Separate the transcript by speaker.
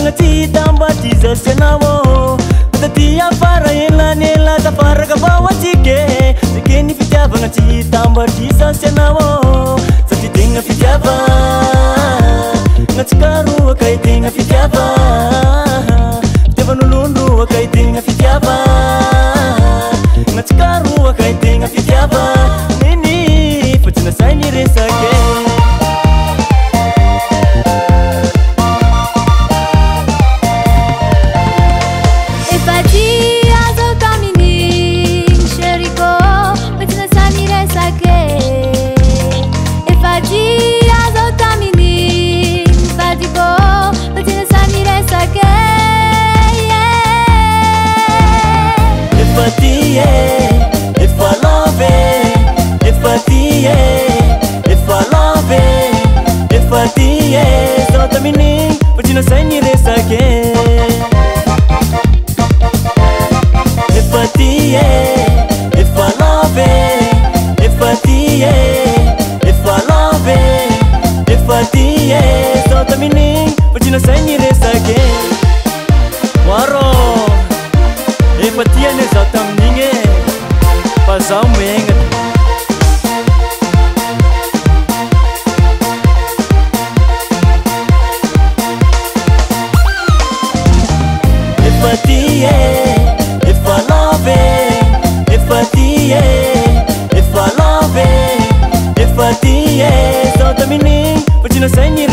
Speaker 1: Fangaty tambatiza sianao Tati afara elanela tafaraka vawatsike Sike ny fitiavagna tsy tambatiza sianao Satria tegna fitiava Natsikaroa kay tegna fitiava Fitiavan'olondroa kay tegna fitiava Natsikaroa kay tegna fitiava Nini fa tsy nasaigny resake If I love it, if I love it, if I so the meaning, but you know, say you this again. If I love it, if I love it, if I so the meaning, but you know, say you this again. Waro. Empatia ny zaho tamin'igny e fa zaho megna Empatia if I love it Empatia if I love it Empatia zaho tamin'igny fa tsy nasaigny